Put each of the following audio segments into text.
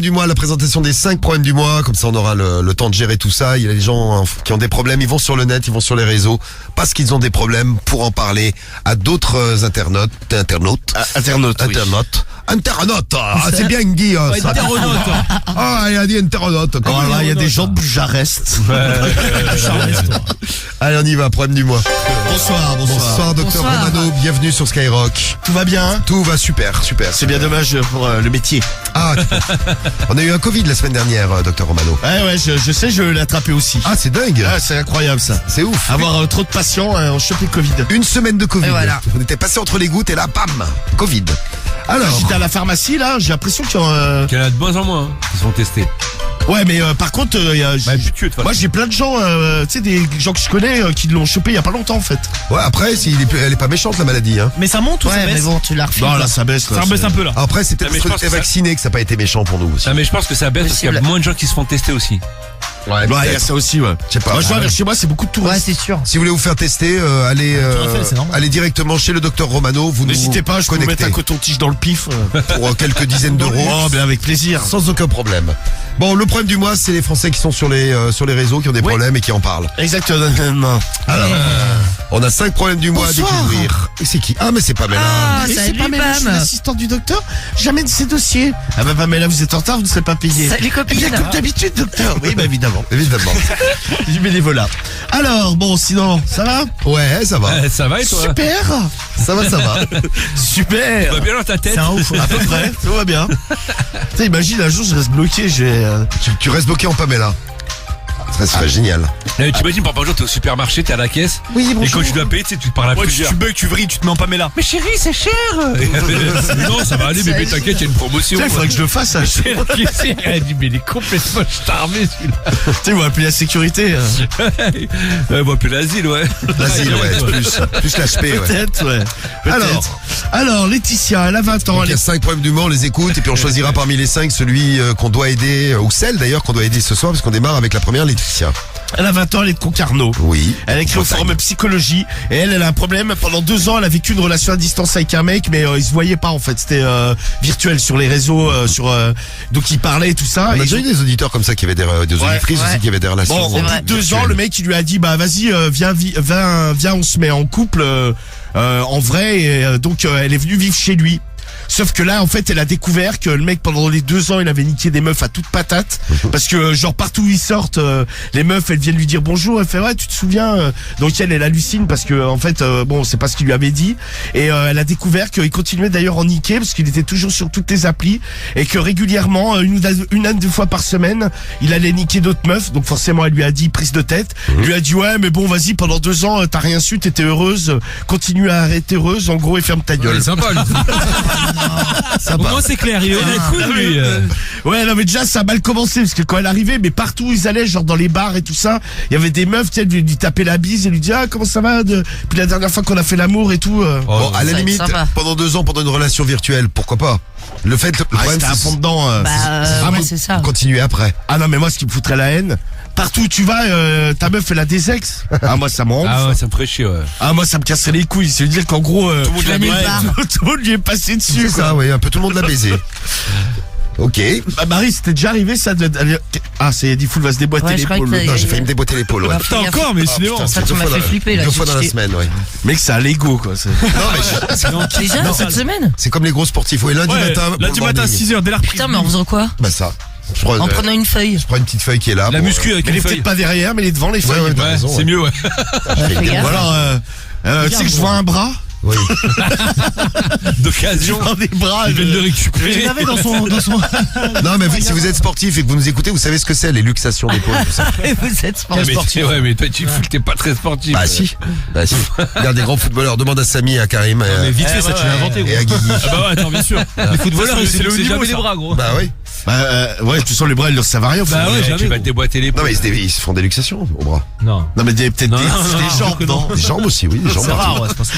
Du mois, la présentation des 5 problèmes du mois, comme ça on aura le temps de gérer tout ça. Il y a des gens qui ont des problèmes, ils vont sur le net, ils vont sur les réseaux, parce qu'ils ont des problèmes, pour en parler à d'autres internautes. Ah, c'est bien dit ça. Ah, il a dit internaute. Voilà, il y a des gens de Bujarest. Allez, on y va, problème du mois. Bonsoir. Bonsoir, docteur Romano, bienvenue sur Skyrock. Tout va bien? Tout va super. C'est bien dommage pour le métier. Ah, on a eu un Covid la semaine dernière, docteur Romano. Ouais, je sais, je l'ai attrapé aussi. Ah, c'est dingue. Ah, c'est incroyable ça. C'est ouf. Avoir trop de patients, on chope le Covid. Une semaine de Covid. Et voilà. On était passé entre les gouttes et là, bam, Covid. Alors, J'étais à la pharmacie là, j'ai l'impression qu'il y a... Qu'il y en a de moins en moins qui sont testés. Ouais, mais par contre, moi j'ai plein de gens, tu sais, des gens que je connais qui l'ont chopé il y a pas longtemps en fait. ouais, après, elle est pas méchante la maladie. Hein. Mais ça monte ou ça Ouais, mais baisse? bon, tu l'as refait. Non, là ça baisse. Là, Ça baisse un peu là. Après, c'est peut-être mais parce je que pense t'es que ça- vacciné que ça n'a pas été méchant pour nous aussi. Ah, mais je pense que ça baisse parce qu'il y a Possible. moins de gens qui se font tester aussi. Ouais, Ouais, il y a ça aussi, ouais. Je sais pas. Moi je vois vers chez moi, c'est beaucoup de Ouais, touristes. c'est sûr. Si vous voulez vous faire tester, allez directement chez le docteur Romano. Vous N'hésitez nous pas, je peux vous mettre connectez un coton-tige dans le pif. pour quelques dizaines d'euros. Oh, bien avec plaisir. Sans aucun problème. Bon, le problème du mois, c'est les Français qui sont sur les réseaux, qui ont des Oui. problèmes et qui en parlent. Exactement. Alors, on a 5 problèmes du mois Bonsoir. à découvrir. Et c'est qui? Ah, mais c'est Pamela. Ah, Et c'est salut, Pamela, je suis Pam. l'assistante du docteur. J'amène ses dossiers. Ah bah Pamela, vous êtes en retard, vous ne serez pas payé. Salut, Eh copine. bien, comme d'habitude, docteur. Oui, bah évidemment. Évidemment. Du bénévolat. Alors, bon, sinon, ça va? Ouais, ça va. Ça va et toi? Super. Ça va, ça va. Super. Ça va bien dans ta tête? C'est un ouf. À peu près, tout va bien. Putain, imagine, un jour, je reste bloqué, Tu restes bloqué en Pamela. Ça serait génial. Tu imagines, par exemple, t'es au supermarché, t'es à la caisse. Oui, Et bonjour. quand tu dois payer, tu sais, tu te parles à Ouais, plusieurs. tu bugs, tu vrilles, tu te mets en Pamela. Mais chérie, c'est cher! Non, ça va aller, bébé, t'inquiète, il y a une promotion. Putain, il faudrait que je le fasse, hein. Tu C'est la caissière, elle dit, mais il est complètement starmé celui-là. sais, on va appeler la sécurité. Ouais, bon, puis l'asile, ouais. L'asile, ouais, plus l'HP, ouais. Peut-être, ouais. Peut-être. Alors, Laetitia, elle a 20 ans. Donc, il y a 5 problèmes du mois, on les écoute et puis on choisira parmi les 5 celui qu'on doit aider, ou celle d'ailleurs qu'on doit aider ce soir, parce qu'on démarre avec la première, Laetitia. Elle a 20 ans, elle est de Concarneau. Oui. Elle a écrit au Bretagne. forum psychologie et elle a un problème. Pendant 2 ans, elle a vécu une relation à distance avec un mec, mais ils se voyaient pas en fait. C'était virtuel sur les réseaux, donc ils parlaient et tout ça. On a Et déjà eu des auditeurs comme ça qui avaient des auditrices Ouais. aussi qui avaient des relations. bon, au bout vrai. de 2 ans, le mec il lui a dit bah vas-y, viens, on se met en couple en vrai. Et donc elle est venue vivre chez lui. Sauf que là, en fait, elle a découvert que le mec, pendant les 2 ans, il avait niqué des meufs à toute patate. Parce que, genre, partout où ils sortent, les meufs, elles viennent lui dire bonjour. Elle fait, ouais, tu te souviens Donc, elle hallucine parce que, en fait, bon, c'est pas ce qu'il lui avait dit. Et elle a découvert qu'il continuait d'ailleurs en niquer parce qu'il était toujours sur toutes les applis. Et que régulièrement, une à 2 fois par semaine, il allait niquer d'autres meufs. Donc, forcément, elle lui a dit prise de tête. Il lui a dit, ouais, mais bon, vas-y, pendant 2 ans, t'as rien su, t'étais heureuse. Continue à arrêter heureuse, en gros, et ferme ta Il gueule. est sympa, lui. Au moins, c'est clair, il est cool, lui. Ouais, non, mais déjà, ça a mal commencé, parce que quand elle arrivait, mais partout où ils allaient, genre dans les bars et tout ça, il y avait des meufs, tu sais, lui taper la bise et lui dire, ah, comment ça va? Puis la dernière fois qu'on a fait l'amour et tout, Bon, à la Ça va être limite, sympa. pendant 2 ans, pendant une relation virtuelle, pourquoi pas? Le problème, c'était à fond c'est dedans. Ouais, c'est ça. continuer après. Ah non, mais moi, ce qui me foutrait la haine, partout où tu vas, ta meuf, elle a des ex. Ah, moi, ça m'en Ah ouais, ça me ferait chier, ouais. Ah, moi, ça me casserait les couilles. C'est-à-dire qu'en gros, Tout le monde l'a mis mis. le bar. tout le monde lui est passé dessus, C'est quoi. ça, oui, un peu tout le monde l'a baisé. Ok. Bah, Marie, c'était déjà arrivé, ça de... Ah, c'est Diffoul va se déboîter Ouais, je croyais l'épaule. que Non, j'ai failli me déboîter l'épaule, ouais. Putain, encore, mais décidément. Putain, Ça, c'est tu deux m'as fois fait dans- flipper, là. 2 J'ai fois dans la jeté. semaine, ouais. Mec, c'est un Lego, quoi. Non, mais Déjà, cette semaine? c'est comme les gros sportifs. Ouais, lundi Ouais, matin. pour lundi le matin, morning. 6h, dès la reprise. Putain, mais en faisant quoi? Bah ça. Je prends, En prenant une feuille. je prends une petite feuille qui est là. La pour, muscu avec Mais il une est feuille. peut-être pas derrière, mais il est devant les feuilles. ouais, t'as Ouais, raison, c'est ouais. mieux, ouais. Fais gaffe. Ou alors, tu sais que je vois un bras. Oui. D'occasion. Dans des bras. Il vient de le Il récupérer. avait dans son. Non, mais si vous êtes sportif et que vous nous écoutez, vous savez ce que c'est, les luxations d'épaule, tout ça. Vous êtes sportif. Ouais, mais toi, tu fous que t'es pas très sportif. Bah si. Bah si. Regarde des grands footballeurs. Demande à Samy, à Karim, Mais vite fait, ça, tu l'as inventé, et à Guigui. Ah bah ouais, attends, bien sûr. Les footballeurs, C'est le haut niveau, jamais ça. les bras, gros. Bah oui. Ouais, tu sens les bras, ils leur servent à rien. Bah ouais, Tu jamais. vas te déboîter les Non, mais ils se font des luxations au bras. Non. Non, mais peut-être Non, des non, non, jambes, non. non? Des jambes aussi, oui, des jambes. C'est rare, ouais, c'est pas ça.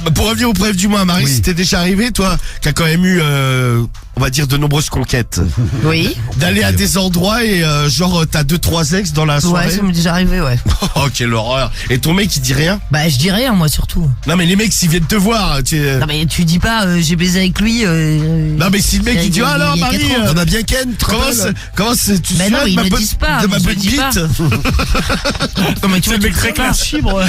Bah, pour revenir au bref du mois, Marie, Oui. c'était déjà arrivé, toi, qui a quand même eu, on va dire, de nombreuses conquêtes. Oui. D'aller à des endroits et genre, t'as 2-3 ex dans la Ouais, soirée. ça m'est déjà arrivé, ouais. Oh, quelle horreur. Et ton mec, il dit rien? Bah, je dis rien, moi, surtout. Non, mais les mecs, s'ils viennent te voir, Non, mais tu dis pas, j'ai baisé avec lui. Non, mais si le mec, il dit, ah, alors, il y a Marie, 4 ans. On a bien bien Ken, Comment c'est, tu Mais te non, souviens ils de ma le bonne- disent pas, de ma ils bonne le disent pas. bite? Non, mais tu vois, le mec tu très le clair. sais pas.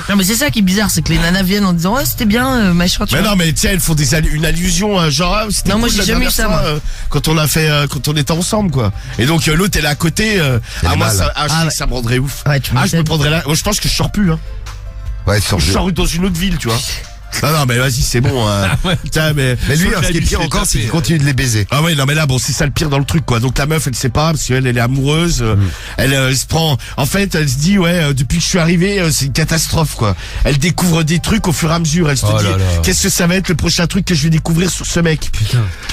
Non, mais c'est ça qui est bizarre, c'est que les nanas viennent en disant ouais, c'était bien, machin, tu Mais vois. non, mais tu sais, elles font une allusion, genre, ah, c'était Non, moi, cool j'ai la jamais dernière eu ça, fois, moi. quand on était ensemble, quoi. Et donc, l'autre, elle est à côté, Elle est moi, mal. ça, je sais ouais. que ça me rendrait ouf. Ouais, tu je me m'étonnes. prendrais là, moi, je pense que je sors plus, hein. Ouais, tu sors Je vieux. sors dans une autre ville, tu vois. Non, mais vas-y, c'est bon, Putain, mais Mais lui, Sauf ce qui est qu'il pire s'est encore, c'est tapé, qu'il continue de les baiser. ah ouais, non, mais là, bon, c'est ça le pire dans le truc, quoi. Donc la meuf, elle sait pas, parce qu'elle, elle est amoureuse, elle se prend, en fait, elle se dit, ouais, depuis que je suis arrivé, c'est une catastrophe, quoi. Elle découvre des trucs au fur et à mesure, elle se Oh dit, là là. qu'est-ce que ça va être le prochain truc que je vais découvrir sur ce mec?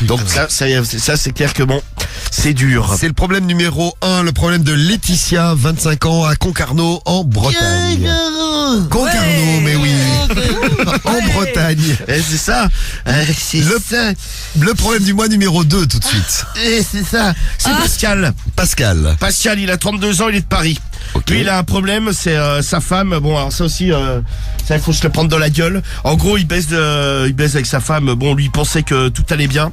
Donc ça, c'est clair que bon, c'est dur. C'est le problème numéro 1, le problème de Laetitia, 25 ans, à Concarneau, en Bretagne. Concarneau, mais oui. En Bretagne. C'est ça, c'est Le- ça, Le problème du mois numéro 2, tout de suite. c'est ça. C'est Pascal. Pascal. Pascal, il a 32 ans, il est de Paris. Ok. Lui, il a un problème, c'est sa femme. Bon, alors ça aussi, ça il faut se le prendre dans la gueule. En gros, il baise avec sa femme. Bon, lui, il pensait que tout allait bien,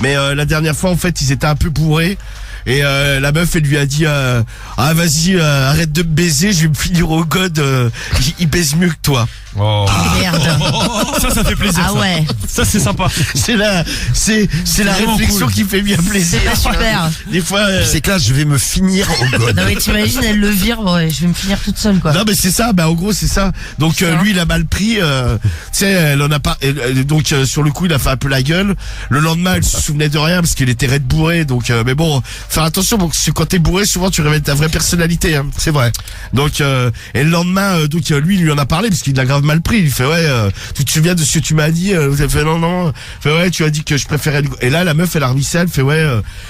mais la dernière fois, en fait, ils étaient un peu bourrés. Et la meuf, elle lui a dit ah vas-y, arrête de me baiser, je vais me finir au god. Il baise mieux que toi. Oh. Merde. Ça fait plaisir. Ah ça. ouais, Ça, c'est sympa. C'est la vraiment réflexion cool. qui fait bien plaisir. c'est pas super. Des fois. C'est que là, je vais me finir au god. Non mais t'imagines, elle le vire, ouais, je vais me finir toute seule, quoi. Non mais c'est ça, bah en gros c'est ça. Donc Ça. lui il a mal pris, tu sais, elle en a pas. Donc sur le coup il a fait un peu la gueule. Le lendemain elle se souvenait de rien parce qu'il était raide bourré. Donc mais bon, faire attention parce que quand t'es bourré souvent tu révèles ta vraie personnalité. Hein. C'est vrai. Donc et le lendemain lui il lui en a parlé parce qu'il a grave mal pris. Il fait ouais, tu te souviens de ce que tu m'as dit? Vous avez fait non. Il fait ouais, tu as dit que je préférais. Et là la meuf elle a remis ça, elle fait ouais,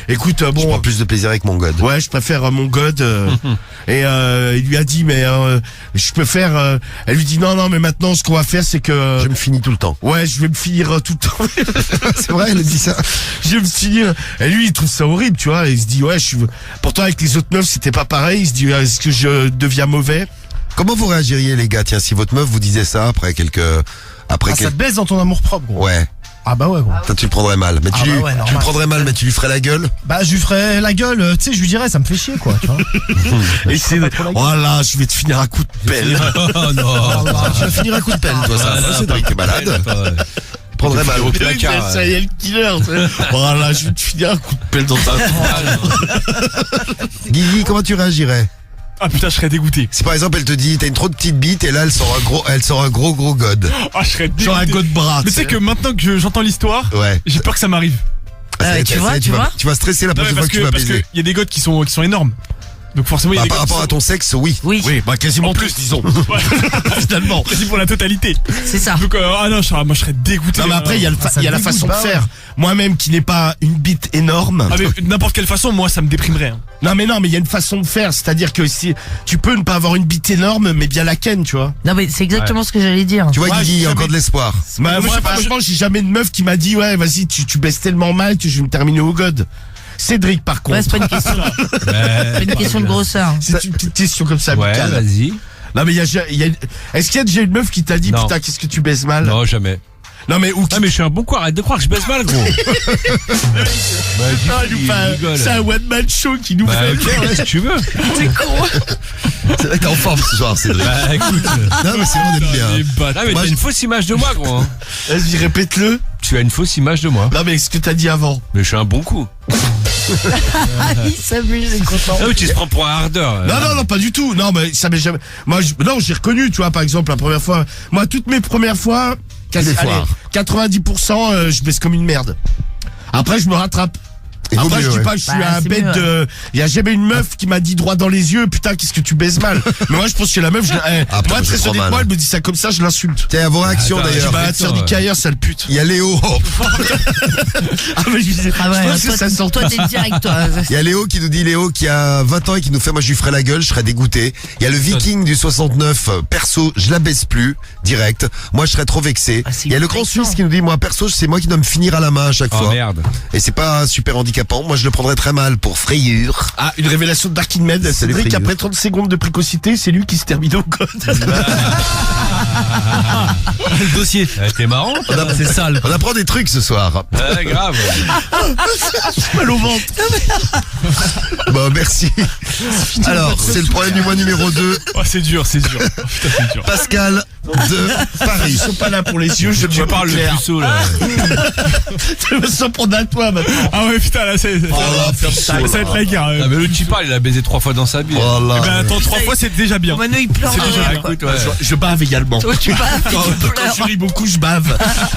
écoute Je bon. prends plus de plaisir avec mon god. Ouais, je préfère mon god. Et il lui a dit mais je peux faire. Elle lui dit non mais maintenant ce qu'on va faire c'est que Je me finis tout le temps. ouais je vais me finir tout le temps. C'est vrai, elle dit ça. Je vais me finir. Et lui il trouve ça horrible tu vois. Il se dit ouais je suis. Pourtant avec les autres meufs c'était pas pareil. Il se dit est-ce que je deviens mauvais? Comment vous réagiriez, les gars? Tiens, si votre meuf vous disait ça après quelques... Ça te baisse dans ton amour propre, gros. Ouais. Ah bah ouais, gros. Toi, tu le prendrais mal. Mais Ah tu bah lui, ouais, tu normal. le prendrais mal, mais tu lui ferais la gueule. Bah, je lui ferais la gueule, tu sais, je lui dirais, ça me fait chier, quoi, tu vois. Et c'est voilà je vais te finir un coup de pelle. Oh non. Tu vas finir un coup de pelle, toi, ça. Cédric est malade. Tu prendrais mal. Oui, mais ça y est le killer. tu sais. Voilà je vais te finir un coup de pelle dans ta. Guigui, comment tu réagirais? Ah putain, je serais dégoûté. Si par exemple elle te dit t'as une trop petite bite et là elle sort un gros god. Ah, je serais dégoûté. Genre un god bras. Mais tu sais que maintenant que j'entends l'histoire, Ouais. j'ai peur que ça m'arrive. Tu vois, tu vois. Tu vas stresser la Non, mais prochaine fois que tu vas parce baiser. qu'il y a des godes qui sont énormes. Donc forcément, il y a Bah, des par godes rapport à ton sexe, oui. Oui, Oui, bah quasiment plus, disons. Finalement. quasi pour la totalité. c'est ça. Donc ah non, moi je serais dégoûté. Non mais après il y a, il y a la façon de faire. Moi-même qui n'ai pas une bite énorme. Ah mais de n'importe quelle façon, moi ça me déprimerait. Hein. Non mais il y a une façon de faire, c'est-à-dire que si tu peux ne pas avoir une bite énorme mais bien la ken, tu vois. Non mais c'est exactement ce que j'allais dire. Tu vois, Ouais, Guigui, il y a jamais- encore de l'espoir. Bah, moi, je moi sais pas, franchement j'ai jamais de meuf qui m'a dit ouais vas-y tu baisses tellement mal que je vais me terminer au god. Cédric par contre. Ouais, c'est pas une question, c'est pas une question de grosseur. C'est une petite question comme ça Ouais, amicale. vas-y. Non mais est-ce qu'il y a déjà une meuf qui t'a dit Non. putain qu'est-ce que tu baisses mal? Non, jamais. Non mais où qui Ah, mais je suis un bon coup, arrête de croire que je baisse mal, gros. Ah, il nous fait c'est un one man show qui nous Bah, fait. ok, ouais, si tu veux. C'est con. C'est vrai que t'es en forme ce soir, Cédric. Bah, écoute. Non, mais c'est on aime bien. Ah, mais Moi, t'as une fausse image de moi, gros. Hein. Vas-y répète-le. Tu as une fausse image de moi. Non mais ce que t'as dit avant. Mais je suis un bon coup. Ah, il s'amuse, il est content. Ah oui, tu te prends pour un hardeur. Non, pas du tout. Non, mais ça m'est jamais. Moi, non, j'ai reconnu, tu vois, par exemple, la première fois. Moi, toutes mes premières fois, les foires. 90%, je baisse comme une merde. Après, je me rattrape. Il vaut Après, mieux, je dis ouais. pas que je suis Bah, un c'est bête mieux, de. Il y a jamais une meuf qui m'a dit droit dans les yeux, putain, qu'est-ce que tu baises mal. Mais moi, je pense que la meuf, Ah, putain, moi, c'est très trop honnêtement, mal. elle me dit ça comme ça, je l'insulte. Tiens, vos réactions Attends, Je dis, d'ailleurs. bah, putain, tire des cailleurs, sale pute. Il y a Léo. Ah, mais je disais, Ah ouais, je pense que ça sent toi t'es direct, toi. Il y a Léo qui nous dit, Léo qui a 20 ans et qui nous fait, moi je lui ferai la gueule, je serais dégoûté. Il y a le Viking du 69, perso, je la baisse plus, direct. Moi je serais trop vexé. Ah, c'est Il y a le grand vexant. Suisse qui nous dit, moi perso, c'est moi qui dois me finir à la main à chaque Oh fois. merde. Et c'est pas super handicapant. handicapant. Moi, je le prendrais très mal pour frayure. Ah, une révélation de Darkin Med. Salut, Cédric, Frayeur. après 30 secondes de précocité, c'est lui qui se termine au code. Le dossier. T'es marrant. C'est sale. On apprend des trucs ce soir. Ouais, grave. Mal au ventre. Bon, merci. Alors, c'est le problème du mois numéro 2. Oh, c'est dur, c'est dur. Oh, putain, c'est dur. Pascal de Paris. Ils sont pas là pour les yeux, je Tu ne parles le puceau, là. Je me sens prendre à toi maintenant. Ah ouais, putain, là, ça va être la guerre. Ah, mais l'autre, tu parles, il a baisé 3 fois dans sa vie. Voilà. Eh ben, attends, 3 fois, c'est déjà bien. Manu, il pleure. C'est déjà derrière, quoi. Écoute, ouais. Je bave également. Toi, tu baves, Quand, tu quand pleures. je ris beaucoup, je bave.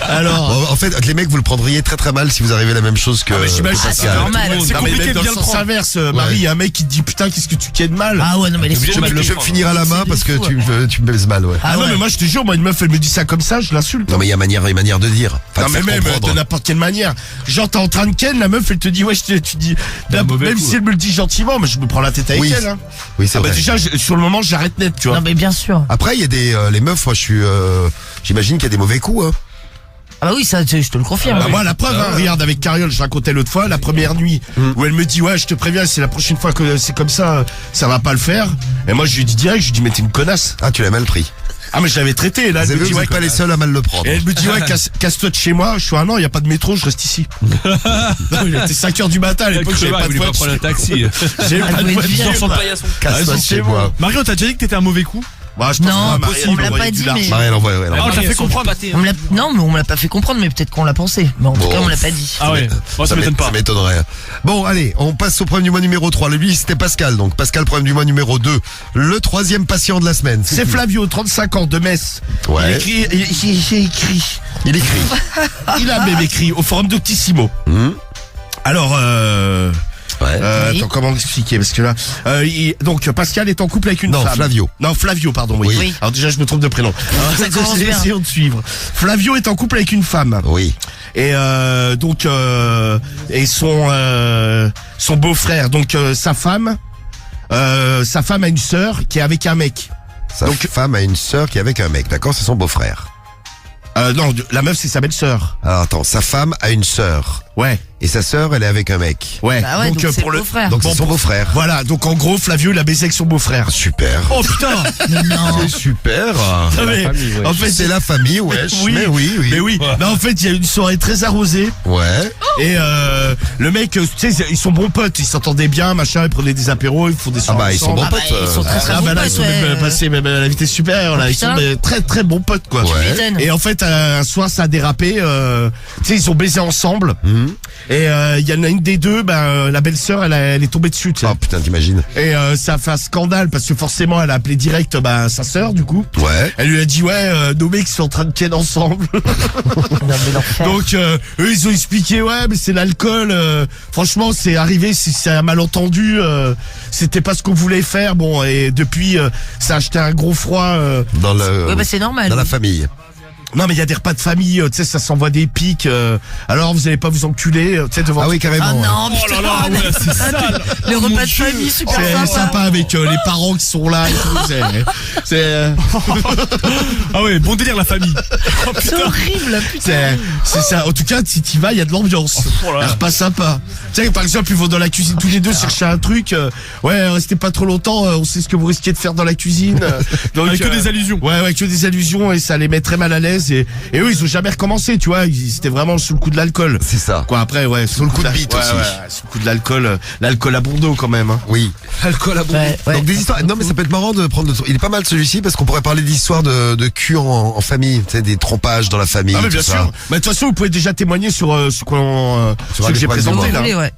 Alors. Bon, en fait, les mecs, vous le prendriez très très mal si vous arrivez à la même chose que, mais j'imagine, que Ah, Pascal. c'est normal. C'est Non, mais compliqué même de dans bien le le sens prendre. inverse, Marie, il y a un mec qui te dit putain, qu'est-ce que tu ken mal. Ah ouais, non, mais les Obligé fous, de Je mal vais le me finir à la main parce que tu me baises mal, ouais. Ah, Ah non, ouais. mais moi je te jure, moi une meuf elle me dit ça comme ça, je l'insulte. Non, mais il y a manière de dire. Enfin, Non de mais faire même comprendre. de n'importe quelle manière. Genre t'es en train de ken, la meuf elle te dit ouais tu dis Un mauvais même coup. si elle me le dit gentiment, mais je me prends la tête avec Oui. elle. Hein. Oui, c'est Ah bah vrai. déjà sur le moment j'arrête net, tu vois. Non, mais bien sûr. Après, il y a des les meufs. Moi, j'imagine qu'il y a des mauvais coups. Hein. Ah bah oui, ça, je te le confirme. Bah, moi la preuve, hein, regarde avec Cariole, je racontais l'autre fois, la première nuit où elle me dit ouais je te préviens, c'est la prochaine fois que c'est comme ça va pas le faire. Et moi je lui dis direct, je lui dis mais t'es une connasse. Ah, tu l'as mal pris. Ah mais je l'avais traité, là Vous elle avez me vu, dit vous ouais. n'êtes pas les seuls à mal le prendre. Et elle me dit ouais casse-toi de chez moi. Je suis non, il y a pas de métro, je reste ici. Non, il était 5h du matin à l'époque, j'avais pas Il de voulait pas prendre un voiture. taxi. J'avais pas de pouvait voiture. dire. Sur le paillasson. Casse-toi de chez moi. Mario, t'as déjà dit que t'étais un mauvais coup? Bah, je pense Non, que Marie, on elle me l'a aurait pas dû dit, large. mais- Marie, elle envoie, ouais, elle envoie. Ah, t'as fait comprendre. Non, mais on me l'a pas fait comprendre, mais peut-être qu'on l'a pensé. Mais en tout Bon. cas, on me l'a pas dit. Ah ouais. Bon, ça m'étonne pas. Ça m'étonnerait. Bon, allez, on passe au problème du mois numéro 3. Lui, c'était Pascal. Donc, Pascal, problème du mois numéro 2. Le troisième patient de la semaine. C'est Flavio, 35 ans, de Metz. Ouais. Il écrit. Il écrit. Il a même écrit au forum Doctissimo. Alors, Ouais. Oui. attends, comment l'expliquer? Parce que là, donc Pascal est en couple avec une Non, femme. Flavio. Non, Flavio, pardon, oui. Oui. Alors déjà, je me trompe de prénom. Ça commence bien. Essayons de suivre. Flavio est en couple avec une femme. Oui. Et donc et son beau-frère, donc sa femme a une sœur qui est avec un mec. Sa femme a une sœur qui est avec un mec. D'accord, c'est son beau-frère. Non, la meuf c'est sa belle-sœur. Alors, attends, sa femme a une sœur. Ouais, Et sa sœur, elle est avec un mec. ouais. Bah ouais, donc c'est pour le beau-frère. Donc, Bon, c'est son beau-frère. voilà, donc en gros Flavio il a baisé avec son beau-frère. Super. Oh putain. Mais non. C'est super. Ah, mais, famille, ouais. en fait C'est la famille, wesh. Oui, Mais oui. Mais oui. Non, en fait, il y a une soirée très arrosée Ouais. et le mec, tu sais, ils sont bons potes, ils s'entendaient bien, machin, ils prenaient des apéros, ils font des Ah soirées bah, ils sont ensemble. bons Ah bah, potes. ils sont très très Ah bons bah là, ils potes, sont même ouais. passés même à la vitesse supérieure, là. Oh, Ils sont putain. des très très bons potes, quoi. Ouais. M'étonne. Et en fait, un soir, ça a dérapé. Tu sais, ils ont baisé ensemble. Et il y en a une des deux, la belle-sœur, elle est tombée dessus. Tu sais. Oh putain, t'imagines. Et ça a fait un scandale parce que forcément, elle a appelé direct sa sœur, du coup. Ouais. Elle lui a dit nos mecs sont en train de ken ensemble. Non, mais l'enfer. Donc eux ils ont expliqué mais c'est l'alcool. Franchement c'est arrivé, c'est un malentendu. C'était pas ce qu'on voulait faire. Bon et depuis ça a acheté un gros froid. Dans le, Ouais, bah c'est normal. dans la famille. Non mais il y a des repas de famille, tu sais ça s'envoie des pics. Alors vous allez pas vous enculer, tu sais devant. Ah oui, carrément. Ah ouais. non, Oh là là, ouais, c'est sale. le repas de famille, super C'est sympa. sympa avec les parents qui sont là et tout. C'est Ah ouais, bon délire la famille. Oh C'est putain. horrible, putain. c'est ça. En tout cas, si t'y vas, il y a de l'ambiance. Oh là là. Un repas sympa. Tu sais, par exemple, ils vont dans la cuisine tous les deux chercher un truc. Restez pas trop longtemps. On sait ce que vous risquez de faire dans la cuisine. Donc, Avec que des allusions. Ouais, que des allusions et ça les met très mal à l'aise. Et eux, ils ont jamais recommencé, tu vois. C'était vraiment sous le coup de l'alcool. C'est ça. Quoi, après, ouais. Sous le coup de bite aussi. Sous le coup de l'alcool. L'alcool à Bordeaux, quand même. Hein. Oui. Alcool à bon. Ouais, ouais. Donc des histoires. Non mais ça peut être marrant de prendre. Il est pas mal celui-ci parce qu'on pourrait parler d'histoires de cul en famille, tu sais, des trompages dans la famille. Ah, mais tout bien ça. sûr. Mais de toute façon, vous pouvez déjà témoigner sur ce que j'ai les présenté, problèmes là. Vous voulez, ouais.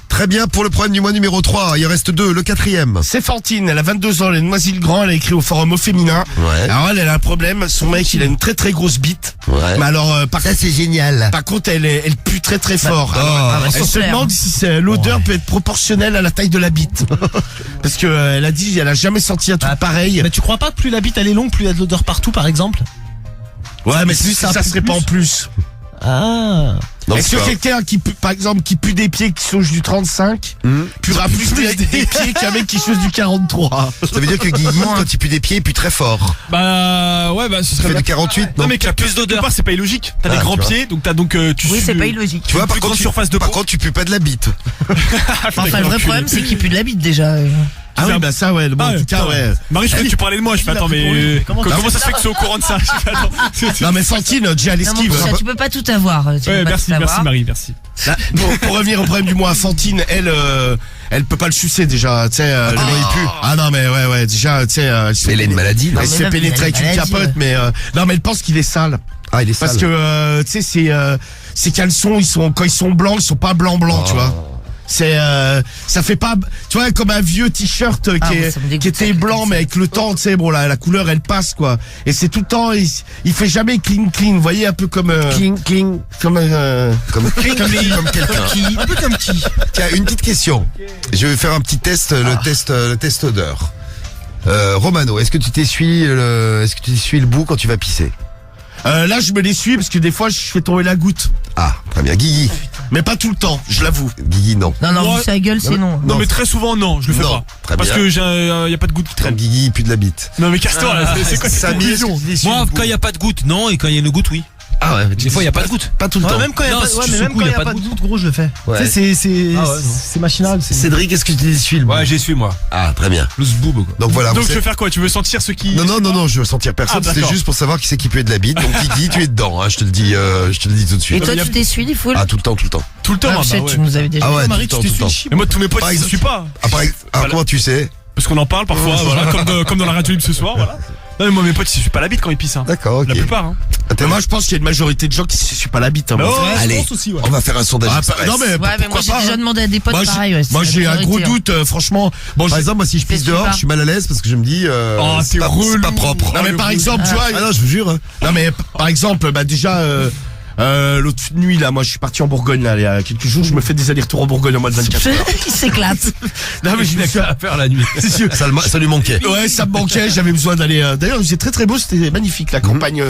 Très bien pour le problème du mois numéro 3. Il en reste 2, le 4e. C'est Fantine, elle a 22 ans, elle est de Noisy-le-Grand, elle a écrit au forum au féminin. Ouais. Alors elle a un problème, son mec il a une très très grosse bite. Ouais. Mais alors Ça c'est génial. par contre elle pue très très fort. Oh. Ah, bah, Elle se super. demande si l'odeur peut être proportionnelle à la taille de la bite. Parce que elle a dit elle a jamais senti un truc pareil. Mais tu crois pas que plus la bite elle est longue, plus il y a de l'odeur partout par exemple? Ouais mais plus ça ça serait pue pas en plus. plus. Ah. Donc, Est-ce que quelqu'un qui pue, par exemple, qui pue des pieds qui sauge du 35, puera plus des pieds qu'un mec qui sauge du 43? ça veut dire que Guigui, quand il pue des pieds, il pue très fort. Bah, ouais, bah, ce Tu serait fais bien. du 48, non? Non, mais qu'il y a plus d'odeur. C'est pas illogique. T'as des grands tu vois. pieds, donc t'as donc, tu Oui, sues c'est le- pas illogique. Tu vois, par plus contre, grande surface de par peau. contre, tu pues pas de la bite. Enfin, le vrai problème, c'est qu'il pue de la bite déjà. Ah oui, bah ça, ouais, bon, en tout cas, ouais. Marie, je croyais que tu parlais de moi. Je fais, attends, mais Comment comment ça se fait que tu es au courant de ça? Je fais, attends. Non, mais Fantine, déjà à Non, mon l'esquive. chat, tu peux pas tout avoir. Tu peux Ouais, pas merci, tout avoir. merci Marie, merci. Là, pour revenir au problème du mois, Fantine, elle peut pas le sucer déjà, tu sais. tellement il pue. Ah non, mais ouais, déjà, tu sais. Mais il a une maladie, non? Elle se fait mais même, pénétrer il a avec une une maladie, capote, ouais. mais non, mais elle pense qu'il est sale. Ah, il est Parce sale. que, tu sais, ces caleçons, quand ils sont blancs, ils sont pas blancs, tu vois. C'est, ça fait pas, tu vois, comme un vieux t-shirt Ah, moi, ça me dégoûte, qui était ça, blanc, comme mais ça. avec le temps, tu sais, bon, la couleur, elle passe, quoi. Et c'est tout le temps, il fait jamais clean, vous voyez, un peu comme, Cling. comme, Comme quelqu'un. un peu comme qui? Tiens, une petite question. Je vais faire un petit test, le test odeur. Romano, est-ce que tu t'essuies le bout quand tu vas pisser? Là, je me l'essuie parce que des fois, je fais tomber la goutte. Ah, très bien. Guigui. Mais pas tout le temps, je l'avoue. Guigui, non. Non, Moi- vu sa gueule, c'est non. Non, mais très souvent, non, je le fais Non, pas. très Parce bien. que y a pas de goutte qui Comme traîne. Guigui, il pue de la bite. Non, mais casse-toi, là, c'est quoi cette Samy, est-ce que conclusion? tu t'essuies Moi, le bout? quand il n'y a pas de goutte, non, et quand il y a une goutte, oui. Ah ouais, Des fois, il n'y a pas de goutte. Pas tout le temps. Même quand il n'y a Non, pas de ouais, tu mais même secoues, quand il il n'y a pas de goutte, gros, je le fais. Ouais. Tu sais, Ah ouais, non. c'est machinal. Cédric, est-ce que tu t'essuies le bout? Ouais, j'y suis, moi. Ah, très bien. Le zboob, quoi. Donc voilà. Donc, vous je vais savez- faire quoi? Tu veux sentir ce qui. Non, je veux sentir personne. Ah, C'était d'accord. juste pour savoir qui c'est qui puait de la bite. Donc Guigui, tu es dedans, hein, je te le dis tout de Et suite. toi, tu t'essuies les foules? Ah, tout le temps. Tout le temps, Ah, bah Michel, ouais. tu nous avais déjà Ah dit. ouais, Marie, tout tu le temps. Et moi, tous mes potes, Par ils se exemple- suivent pas. Ah, comment tu sais? Parce qu'on en parle parfois, voilà, comme dans la radio libre ce soir, voilà. Non, mais moi, mes potes, ils se suivent pas la bite quand ils pissent, hein. D'accord, ok. La plupart, hein. Mais moi, je pense qu'il y a une majorité de gens qui se suient pas la bite. Hein, Non, moi. Allez, je pense aussi, ouais. on va faire un sondage Ah, express. non, mais Ouais, mais moi, pourquoi j'ai pas, déjà hein. demandé à des potes Moi, pareil. Ouais, moi, c'est j'ai la un gros majorité, hein. doute, franchement. Bon, Par je- exemple, moi, si je pisse T'essuies dehors, pas. je suis mal à l'aise parce que je me dis, Oh, c'est t'es pas relou. propre. non, mais par exemple, tu vois, Ah non, je vous jure. Hein. non, mais par exemple, bah, déjà, l'autre nuit, là, moi, je suis parti en Bourgogne, là, il y a quelques jours, je me fais des allers-retours en Bourgogne en mode 24 heures. Il s'éclate. Non, mais je me suis à faire la nuit. Ça lui manquait. Ouais, ça me manquait, j'avais besoin d'aller. D'ailleurs, c'est très très beau, c'était magnifique, la campagne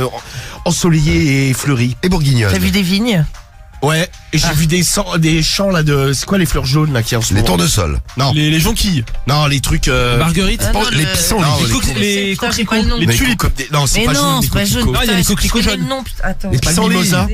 ensoleillée et fleurie. Et bourguignonne. T'as vu des vignes? Ouais, et j'ai vu des champs là de. C'est quoi les fleurs jaunes là qui en ce Les moment? tournesols. Non, Les jonquilles. non, les trucs. Marguerite. Ah, non, les le- pissenlits. Non, Les les coquelicots. Les Putain, j'ai coquelicots. pas le nom. Les mais tulipes. Non, c'est Mais pas non, jaune, les c'est pas jaune. coquelicots. Ah, il y a les Putain, coquelicots je connais jaunes. le nom, putain, attends. Les Pas le pissenlits. mimosa.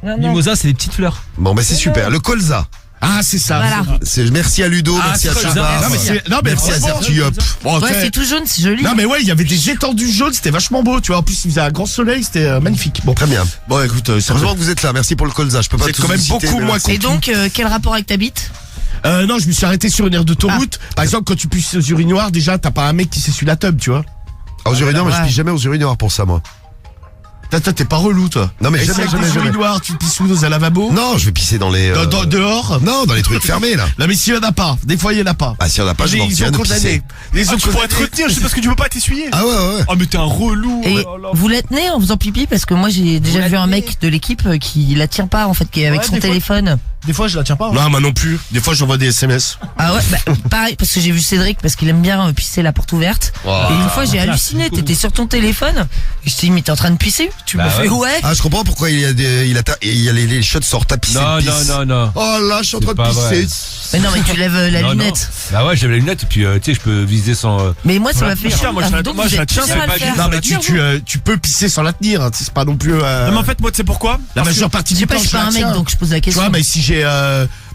Non, non. Mimosa, c'est des petites fleurs. Bon, ben c'est super. Le colza. Ah, c'est ça. Voilà. Merci à Ludo, Ah, merci à c'est ça. Chabar. Non, mais c'est- non, mais Merci à franchement, Zertuop. Bon, Ouais, t'sais- c'est tout jaune, c'est joli. Non mais ouais, il y avait des étendues jaunes, c'était vachement beau, tu vois. En plus, il faisait un grand soleil, c'était magnifique. Bon, Très bien. bon, écoute, ça Heureusement que vous êtes là. Merci pour le colza. Je peux Vous pas êtes tous quand même vous citer, beaucoup mais moins merci. Et donc, quel rapport avec ta bite? Non, je me suis arrêté sur une aire d'autoroute. Par exemple, quand tu pisses aux urinoirs, déjà, t'as pas un mec qui s'essuie la tub, tu vois. Aux urinoirs, mais je Ouais. pisse jamais aux urinoirs pour ça, moi. T'es pas relou, toi. Non, mais Et jamais, si jamais, avec des jamais. urinoirs, tu pisses où dans un lavabo? Non, je vais pisser dans les. Dehors? Non, dans les trucs fermés, là. Non, mais s'il y en a pas, des fois, il y en a pas. Ah, s'il y en a pas, je m'en Ils tiens ont de condamné. pisser. Les Ah, ont tu pourrais te condamné. retenir, c'est parce que tu peux pas t'essuyer. Ah ouais. Oh, mais t'es un relou. Et Oh là là. vous la tenez en faisant pipi? Parce que moi, j'ai déjà vu un mec de l'équipe qui la tient pas, en fait, qui est avec Ouais, son des fois. téléphone. Des fois, je la tiens pas. hein. Non, moi non plus. Des fois, j'envoie des SMS. Ah ouais, bah, pareil, parce que j'ai vu Cédric, parce qu'il aime bien pisser la porte ouverte. Et une fois, j'ai halluciné, t'étais sur ton téléphone. Et je t'ai dit, mais t'es en train de pisser? Tu me fais, ouais. Ah, je comprends pourquoi il y a les shots sortent tapissés Non, de pisse. non. Oh là, je suis en C'est train de pas vrai. pisser. Mais non, mais tu lèves la Non, lunette. non. Bah ouais, j'avais la lunette et puis tu sais, je peux viser sans. Mais moi, ça m'a fait Putain, chier. moi, je la- Donc, moi, vous je la êtes tiens, tous ça à va le pas faire. Non, mais tu peux pisser sans la tenir. Hein. C'est pas non plus. Non, mais en fait, moi, tu sais pourquoi? La majeure partie Je du sais pas, temps, je suis pas la un mec, tiens. donc je pose la Tu question. vois, mais si j'ai,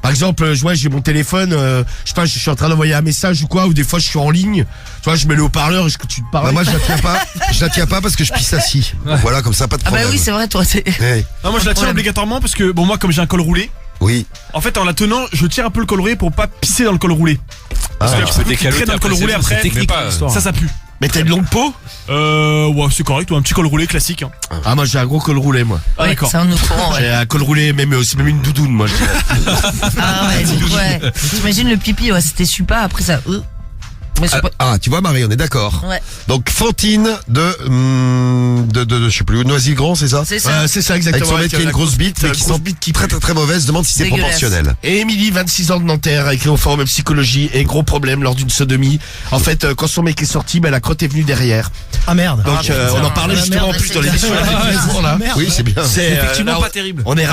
par exemple, j'ai mon téléphone, je sais pas, je suis en train d'envoyer un message ou quoi, ou des fois je suis en ligne, tu vois, je mets le haut-parleur et je continue de Bah, parler. moi, je la tiens pas parce que je pisse assis. Donc voilà, comme ça, pas de Ah bah problème. oui, c'est vrai, toi, c'est... Hey, Non, moi, je la tiens Problème. obligatoirement parce que, bon, moi, comme j'ai un col roulé, oui. en fait, en la tenant, je tire un peu le col roulé pour pas pisser dans le col roulé. Parce Ah, que tu tu peux peux décaloter dans le col après, roulé c'est après. technique, mais pas- l'histoire. ça pue. Mais t'as une longue peau? Ouais, c'est correct, ou un petit col roulé classique. Hein. Ah, moi j'ai un gros col roulé, moi. Ah, Ouais, d'accord. c'est un autre courant, ouais. J'ai un col roulé, c'est même une doudoune, moi, je dirais. Ah ouais, donc ouais. T'imagines le pipi, ouais, c'était super, après ça... Mais c'est pas... Tu vois Marie, on est d'accord. Ouais. Donc Fantine de je sais plus, Noisy-le-Grand, c'est ça? C'est ça. C'est ça Avec exactement. son mec qui a une grosse bite, mais qui sent très très très mauvaise, demande si c'est Dégueulasse. proportionnel. Et Émilie, 26 ans de Nanterre, écrit au forum de psychologie, et gros problème lors d'une sodomie. En fait, quand son mec est sorti, la crotte est venue derrière. Ah merde. Donc, putain. on en parlait Ah, justement merde, en plus c'est dans l'émission. là. Oui, c'est bien. C'est Effectivement, là, pas terrible. On est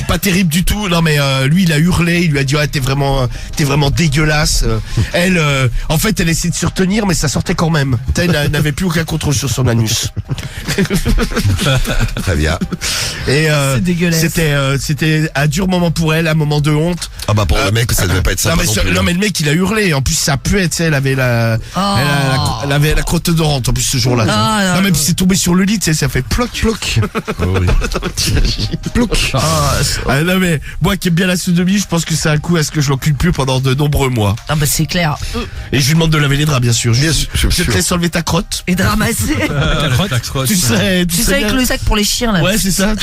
pas terrible du tout. Non mais lui il a hurlé, il lui a dit t'es vraiment dégueulasse. Elle en fait elle essayait de se retenir mais ça sortait quand même. Elle n'avait plus aucun contrôle sur son anus. Très bien. Et C'est dégueulasse. c'était un dur moment pour elle, un moment de honte. Ah bah pour le mec, ça devait pas être Non sympa mais, non plus. non mais le mec il a hurlé. En plus ça puait, tu sais, elle avait elle avait la crotte odorante en plus ce jour-là. Ah, non non, mais non. puis c'est tombé sur le lit, tu sais, ça fait ploc ploc. Ploc. Ah, non mais moi qui aime bien la sodomie, je pense que c'est un coup à ce que je l'encule plus pendant de nombreux mois. Ah bah c'est clair. Et je lui demande de laver les draps bien sûr. Bien sûr, Je te sûr. laisse enlever ta crotte. Et de ramasser. Tu sais avec bien. le sac pour les chiens là. Ouais c'est ça.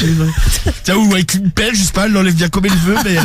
Tiens ou avec une pelle, je sais pas, elle l'enlève bien comme elle veut mais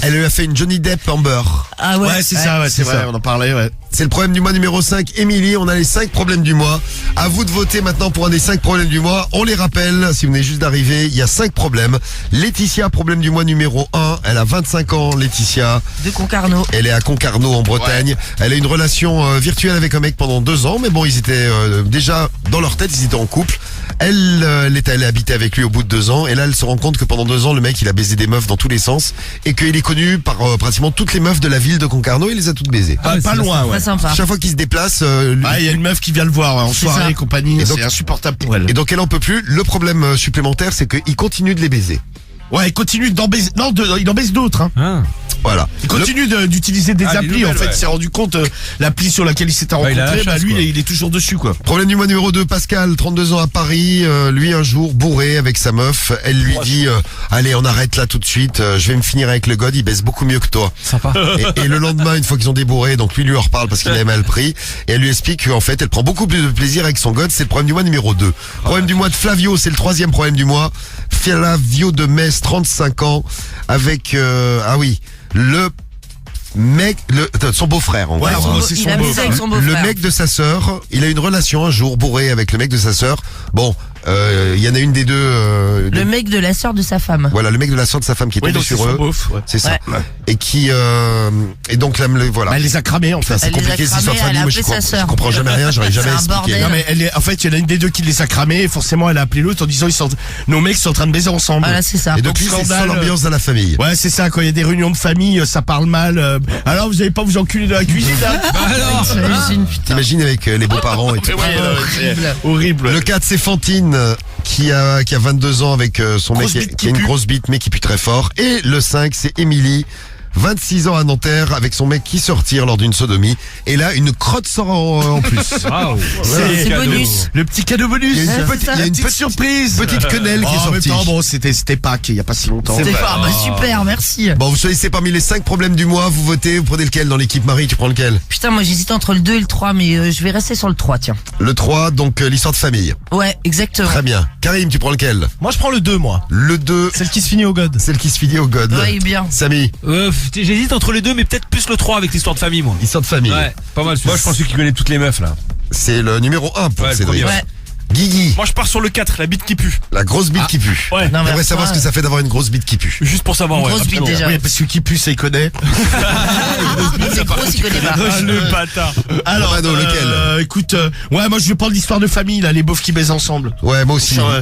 Elle lui a fait une Johnny Depp Amber. Ah ouais. ouais c'est ça, ouais, c'est vrai, ça. on en parlait ouais. C'est le problème du mois numéro 5. Émilie, on a les 5 problèmes du mois. À vous de voter maintenant pour un des 5 problèmes du mois. On les rappelle, si vous venez juste d'arriver, il y a 5 problèmes. Laetitia, problème du mois numéro 1. Elle a 25 ans, Laetitia. De Concarneau. Elle est à Concarneau en Bretagne. Elle a une relation virtuelle avec un mec pendant 2 ans. Mais bon, ils étaient déjà dans leur tête, ils étaient en couple. Elle est allée habiter avec lui au bout de 2 ans. Et là, elle se rend compte que pendant 2 ans, le mec, il a baisé des meufs dans tous les sens. Et qu'il est connu par pratiquement toutes les meufs de la ville de Concarneau. Il les a toutes baisées. Pas loin ouais. Pas sympa. Chaque fois qu'il se déplace, Il y a une meuf qui vient le voir en C'est soirée ça. et compagnie, Et donc- c'est insupportable pour elle. et donc elle en peut plus. Le problème supplémentaire, c'est qu'il continue de les baiser. Ouais, il continue d'en baiser. Non, il en baise d'autres. Hein. Voilà. Il continue d'utiliser des Ah, les applis. nouvelles, En fait, ouais. il s'est rendu compte l'appli sur laquelle il s'était Ouais, il a la rencontré. chasse, Lui, quoi. il est toujours dessus, quoi. Problème du mois numéro 2, Pascal, 32 ans à Paris. Lui, un jour, bourré avec sa meuf. Elle lui dit, allez, on arrête là tout de suite. Je vais me finir avec le god. Il baisse beaucoup mieux que toi. Sympa. Et le lendemain, une fois qu'ils ont débourré, donc lui en reparle parce qu'il avait mal pris. Et elle lui explique qu'en fait, elle prend beaucoup plus de plaisir avec son god. C'est le problème du mois numéro 2. Problème du mois de Flavio, c'est le 3e problème du mois. Flavio de Metz, 35 ans, avec, le mec, son beau-frère, en Ouais, gros. en gros, c'est Il son a beau. baisé avec son Le beau-frère. mec de sa sœur, il a une relation un jour bourré avec le mec de sa sœur. Bon, il y en a une des deux. Le mec de la sœur de sa femme. Voilà, le mec de la sœur de sa femme qui est Oui, tombé donc c'est sur son eux. beauf. Ouais. C'est ça. Ouais. Et qui et donc là, voilà. Bah, elle les a cramés, en fait. C'est Elle les a compliqué cette cramés, histoire de elle a famille. Moi, appelé sa je sœur. comprends jamais rien. J'aurais jamais C'est un expliqué. bordel. Non mais en fait, il y en a une des deux qui les a cramés et forcément elle a appelé l'autre en disant nos mecs sont en train de baiser ensemble. Voilà, c'est ça. Et depuis, c'est ça scandale, l'ambiance dans la famille. Ouais, c'est ça, quand il y a des réunions de famille, ça parle mal. Alors vous allez pas vous enculer dans la cuisine là T'imagines, putain. T'imagines avec les beaux-parents et tout. Ouais, c'est horrible. horrible. Le 4, c'est Fantine qui a 22 ans avec son Grosse mec bite qui a une qui pue. grosse bite mais qui pue très fort. Et le 5, c'est Émilie, 26 ans à Nanterre avec son mec qui sort lors d'une sodomie. Et là, une crotte sort en plus. C'est bonus. Le petit cadeau bonus. Il y a une Ouais, petite, c'est ça. il y a une petite petite surprise. petite quenelle qui est En même sortie. temps, bon, c'était Pâques, il y a pas si longtemps. C'est fort, bah super, merci. Bon, vous choisissez parmi les 5 problèmes du mois, vous votez, vous prenez lequel dans l'équipe Marie, tu prends lequel? Putain, moi j'hésite entre le 2 et le 3, mais je vais rester sur le 3, tiens. Le 3, donc l'histoire de famille. Ouais, exactement. Très bien. Karim, tu prends lequel? Moi je prends le 2 moi. Le 2, Celle qui se finit au god. celle qui se finit au God. Ouais, bien. Samy, J'hésite entre les deux, mais peut-être plus le 3 avec l'histoire de famille, moi. histoire de famille. Ouais, pas mal. Moi, je pense qu'il connaît toutes les meufs, là. C'est le numéro 1 pour Ouais, le Cédric. premier. Ouais. Guigui, Moi je pars sur le 4, la bite qui pue. la grosse bite qui pue. Ouais. Non, mais J'aimerais savoir ce que ça fait d'avoir une grosse bite qui pue. Juste pour savoir, Une ouais. grosse bite absolument. déjà. Oui, parce que qui pue, ça il connaît. C'est gros, il connaît pas. Ah, le bâtard. Alors, Romano, lequel écoute, ouais, moi je vais prendre l'histoire de famille, là, les beaufs qui baisent ensemble. Ouais, moi aussi. Genre,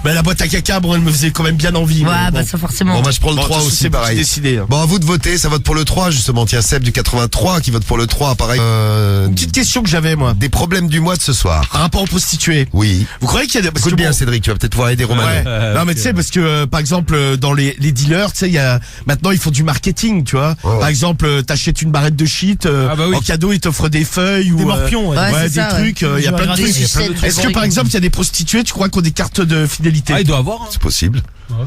bah, la boîte à caca, bon, elle me faisait quand même bien envie. Ouais, mais bah bon. ça forcément. Bon, bah, je prends le Bon, 3 de toute façon, aussi, c'est pareil. décidé. Hein. Bon, à vous de voter, ça vote pour le 3, justement. Tiens, Seb du 83 qui vote pour le 3, pareil. Une petite question que j'avais, moi. Des problèmes du mois de ce soir. Par rapport aux prostituées. Oui. Vous croyez qu'il y a des... parce Écoute que bien, bon, Cédric, tu vas peut-être pouvoir aider Romano. Ouais. Non mais tu sais parce que par exemple dans les dealers, tu sais il y a maintenant ils font du marketing, tu vois. Ouais. Par exemple, t'achètes une barrette de shit Ah bah oui. en cadeau, ils t'offrent des feuilles ou Des morpions, ouais. Ouais, c'est des ça, ouais. trucs, il y a plein de Des trucs. sucettes, Est-ce que par exemple, il y a des prostituées, tu crois qu'on a des cartes de fidélité? Ah, il doit avoir, hein. C'est possible.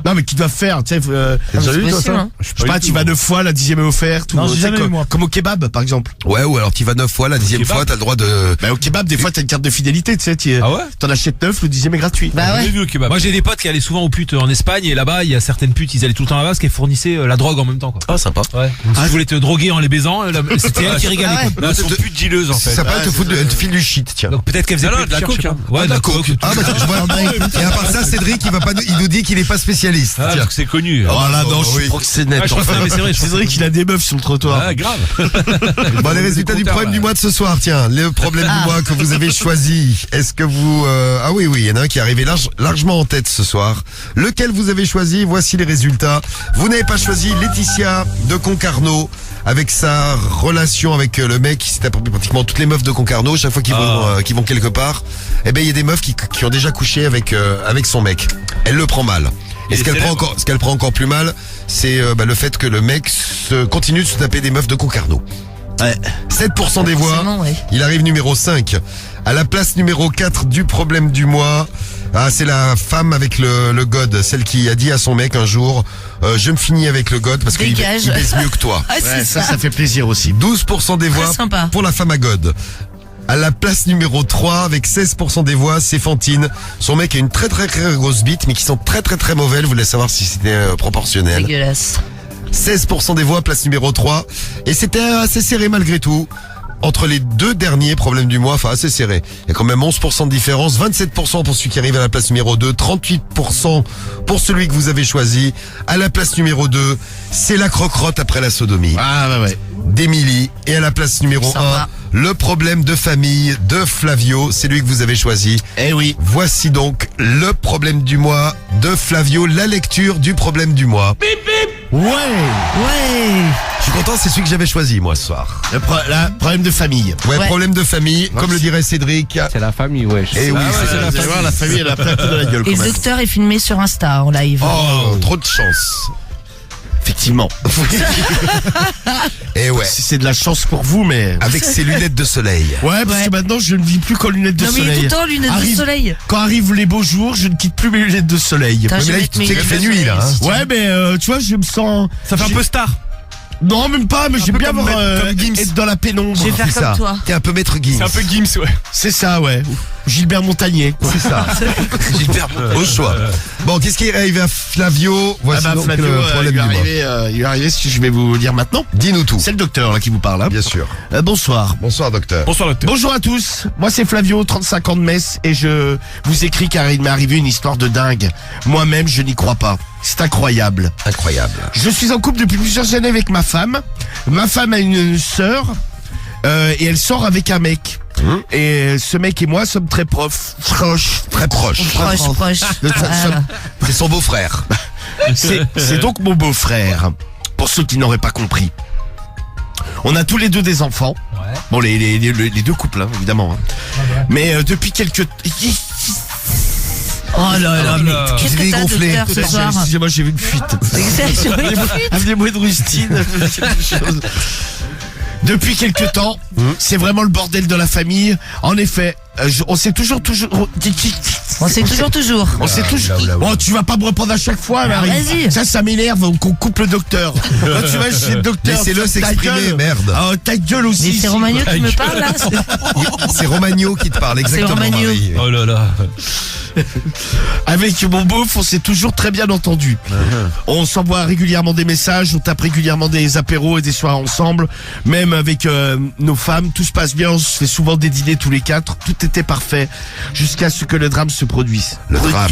Non, mais qui doivent faire, tu sais, T'as déjà c'est vu toi possible, ça hein. je sais pas, tu vas 9 fois, la 10e est offerte. Non, ou, j'ai tu sais, jamais vu, moi. comme au kebab, par exemple. Ouais, ou alors tu vas 9 fois, la 10e fois t'as le droit de... Bah, au kebab, des fois, t'as une carte de fidélité, tu sais, Ah ouais? t'en achètes 9, le dixième est gratuit. Bah J'ai ouais. vu au kebab. Moi j'ai des potes qui allaient souvent aux putes en Espagne et là-bas il y a certaines putes, ils allaient tout le temps là-bas parce qu'elles fournissaient la drogue en même temps quoi. Ah, sympa. Ouais. Donc, si tu voulais te droguer en les baisant, c'était elle qui régalait Ah ouais. quoi. Là, elles sont plus dealeuses en fait. Ça peut te foutre, elle te file du shit, tiens. Donc peut-être qu'elle faisait Non, plus de la recherche, coke, je sais hein. pas. Ouais, de la coke. Ah bah je vois. Et à part ça, Cédric, il nous dit qu'il est pas spécialiste. Ah, Tiens. parce que c'est connu. Oh là, non, je oui. suis proxénète. Ah, je crois que mais c'est vrai, je C'est vrai qu'il a des meufs sur le trottoir. Ah grave. Bon, les résultats du problème du mois de ce soir, tiens, le problème du mois que vous avez choisi. Est-ce que vous... Ah oui, il y en a un qui est arrivé largement en tête ce soir. Lequel vous avez choisi? Voici les résultats. Vous n'avez pas choisi Laetitia de Concarneau avec sa relation avec le mec qui s'est approprié pratiquement toutes les meufs de Concarneau. Chaque fois qu'ils vont quelque part, eh ben il y a des meufs qui ont déjà couché avec son mec. Elle le prend mal. Et ce qu'elle prend encore plus mal, c'est le fait que le mec continue de se taper des meufs de Concarneau. Ouais. 7% des voix. Forcément, ouais. Il arrive numéro 5. À la place numéro 4 du problème du mois, c'est la femme avec le god, celle qui a dit à son mec un jour, je me finis avec le god parce qu'il Dégage. baise mieux que toi. Ah, c'est Ouais, ça. ça fait plaisir aussi. 12% des voix sympa. pour la femme à god. À la place numéro 3, avec 16% des voix, c'est Fantine. Son mec a une très très très grosse bite, mais qui sont très très très mauvaises. Vous voulez savoir si c'était proportionnel. Dégueulasse. 16% des voix, place numéro 3. Et c'était assez serré malgré tout. Entre les deux derniers problèmes du mois, enfin assez serré. Il y a quand même 11% de différence, 27% pour celui qui arrive à la place numéro 2, 38% pour celui que vous avez choisi. À la place numéro 2, c'est la croque-rotte après la sodomie Ah, bah ouais. d'Émilie. Et à la place numéro 1, Sympa. le problème de famille de Flavio, c'est lui que vous avez choisi. Eh oui. Voici donc le problème du mois de Flavio, la lecture du problème du mois. Ouais. Ouais. Je suis content, c'est celui que j'avais choisi moi ce soir. Problème de famille. Ouais, Ouais. problème de famille, comme le dirait Cédric. C'est la famille, wesh. Et oui, c'est Vous allez voir, la famille, elle a pris un coup de la gueule Et quand le même. docteur est filmé sur Insta en live. Oh, trop de chance. Effectivement. Et ouais, C'est de la chance pour vous, mais... avec ses lunettes de soleil. Ouais, parce Ouais. que maintenant, je ne vis plus qu'en lunettes de Non mais il est tout soleil. le temps lunettes de Arrive- soleil. Quand arrivent les beaux jours, je ne quitte plus mes lunettes de soleil. Putain, mais je là, vais tu mettre sais mes qu'il fait lunettes de nuit, là, soleil hein. aussi. Ouais, mais tu vois, je me sens... Ça fait un peu star. Non, même pas, mais j'aime peu bien comme avoir, comme Gims. être dans la pénombre. Je vais faire C'est comme ça. toi. T'es un peu maître Gims. C'est un peu Gims, ouais. C'est ça, ouais. Gilbert Montagnier. C'est ça. Au choix. Bon, qu'est-ce qui est arrivé à Flavio? Voici donc Flavio, le problème il du mois. il est arrivé, ce que je vais vous dire maintenant. Dis-nous tout. C'est le docteur là qui vous parle. Hein. Bien sûr. Bonsoir. Bonsoir, docteur. Bonsoir, docteur. Bonjour à tous, moi c'est Flavio, 35 ans de Metz, et je vous écris car il m'est arrivé une histoire de dingue. Moi-même, je n'y crois pas. C'est incroyable. Incroyable. Je suis en couple depuis plusieurs années avec ma femme. Ma femme a une sœur, et elle sort avec un mec. Et ce mec et moi sommes très proches. Très proche. Proche. Voilà. C'est son beau-frère. C'est donc mon beau-frère, pour ceux qui n'auraient pas compris. On a tous les deux des enfants. Bon, les deux couples, hein, évidemment. Hein. Mais depuis quelques... Oh là là, mais qu'est-ce que t'as, gonflé. docteur, ce soir? Excusez-moi, j'ai vu une fuite. Amenez-moi une rustine. quelque chose. Depuis quelque temps, c'est vraiment le bordel de la famille. En effet, on s'est toujours... On sait toujours. On sait toujours... Bon, tu vas pas me reprendre à chaque fois, Marie. vas-y. Ça m'énerve qu'on coupe le docteur. Là, tu vas chez le docteur. Laissez-le ta s'exprimer, gueule. merde. Oh, ta gueule aussi. Mais c'est Romagno qui me parle là. C'est Romagno qui te parle, exactement. Romagno. Marie. Oh là là. Avec mon beauf, on s'est toujours très bien entendu. On s'envoie régulièrement des messages, on tape régulièrement des apéros et des soirées ensemble. Même avec nos femmes, tout se passe bien, on se fait souvent des dîners tous les quatre. Tout était parfait jusqu'à ce que le drame se produise. Le drame.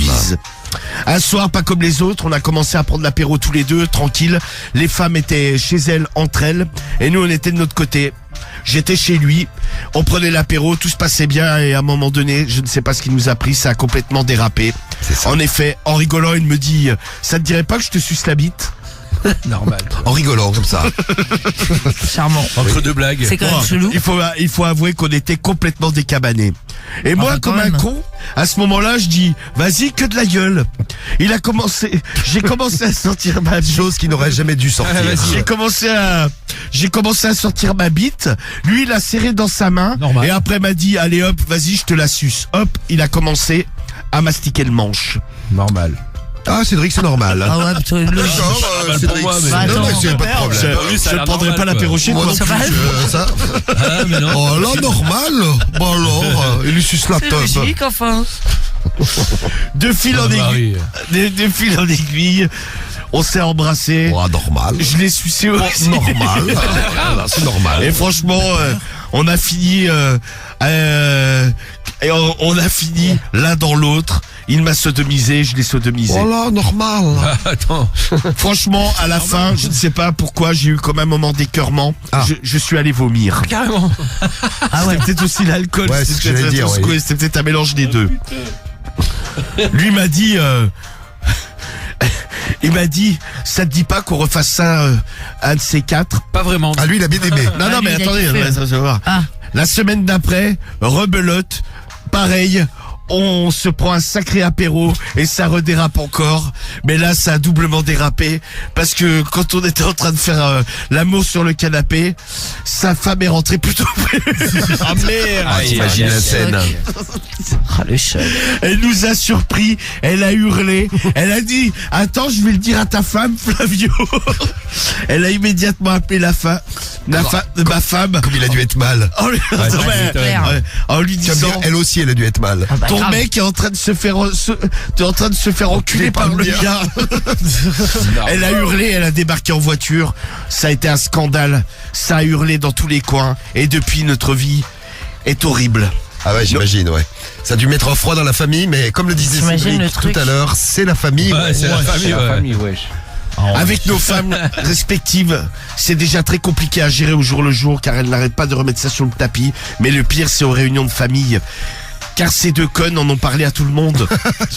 Un soir, pas comme les autres, on a commencé à prendre l'apéro tous les deux, tranquille. Les femmes étaient chez elles, entre elles, et nous on était de notre côté. J'étais chez lui, on prenait l'apéro, tout se passait bien, et à un moment donné, je ne sais pas ce qui nous a pris, ça a complètement dérapé. C'est ça. En effet, en rigolant, il me dit, ça te dirait pas que je te suce la bite? Normal. En rigolant comme ça. Charmant. Entre deux blagues. C'est quand même Bon, chelou. il faut avouer qu'on était complètement décabanés. Et moi, bah, quand comme un même. con, à ce moment-là, je dis, vas-y, que de la gueule. J'ai commencé à sortir ma Chose qui n'aurait jamais dû sortir. j'ai commencé à sortir ma bite. Lui, il l'a serré dans sa main. Normal. Et après, m'a dit, allez hop, vas-y, je te la suce. Hop, il a commencé à mastiquer le manche. Normal. Ah, Cédric, c'est normal. Ah ouais, plutôt logique. D'accord, Cédric. moi, mais- Bah, Non, attends, mais c'est pas de problème. Je ne prendrai pas l'apéro chez Moi toi. non ça plus, va ça. Ah, mais non. Oh là, normal. Bon alors, il lui suce la C'est teub. logique, enfin. De fil en aiguille. De fil en aiguille. On s'est embrassé. Oh, normal. Je l'ai sucé aussi. Normal. Voilà, c'est normal. Et franchement, on a fini, et on a fini l'un dans l'autre. Il m'a sodomisé, je l'ai sodomisé. Oh là, normal. Attends. Franchement, à la fin, je ne sais pas pourquoi, j'ai eu comme un moment d'écœurement. Ah. Je suis allé vomir. Carrément. Ah ouais, peut-être aussi l'alcool. Ouais, c'est ce que c'était j'allais dire, peut-être oui. c'était peut-être un mélange des deux. Lui m'a dit, il m'a dit, ça te dit pas qu'on refasse ça, un de ces quatre? Pas vraiment. Ah, lui, il a bien aimé. Non, non, lui, mais il a attendez, kiffé. ça va voir. Ah. La semaine d'après, rebelote, pareil, on se prend un sacré apéro et ça redérape encore. Mais là, ça a doublement dérapé parce que quand on était en train de faire l'amour sur le canapé, sa femme est rentrée plutôt Ah merde. Ah, t'imagines la scène. Ah, le choc. Elle nous a surpris, elle a hurlé, elle a dit « Attends, je vais le dire à ta femme, Flavio !» Elle a immédiatement appelé ma femme, Comme il a dû être mal. en lui, ça m'étonne. en lui Tu vas me disant dire, elle aussi, elle a dû être mal. Ah bah, ton grave. mec est en train de se faire t'es en train de se faire enculer par le gars. Elle a hurlé, elle a débarqué en voiture. Ça a été un scandale. Ça a hurlé dans tous les coins. Et depuis, notre vie est horrible. Ah ouais, j'imagine, ouais. Ça a dû mettre un froid dans la famille, mais comme le disait T'imagines Cédric le truc tout à l'heure, c'est la famille. Ouais, c'est la famille, ouais. Avec nos femmes respectives, c'est déjà très compliqué à gérer au jour le jour car elles n'arrêtent pas de remettre ça sur le tapis. Mais le pire, c'est aux réunions de famille. Car ces deux connes en ont parlé à tout le monde.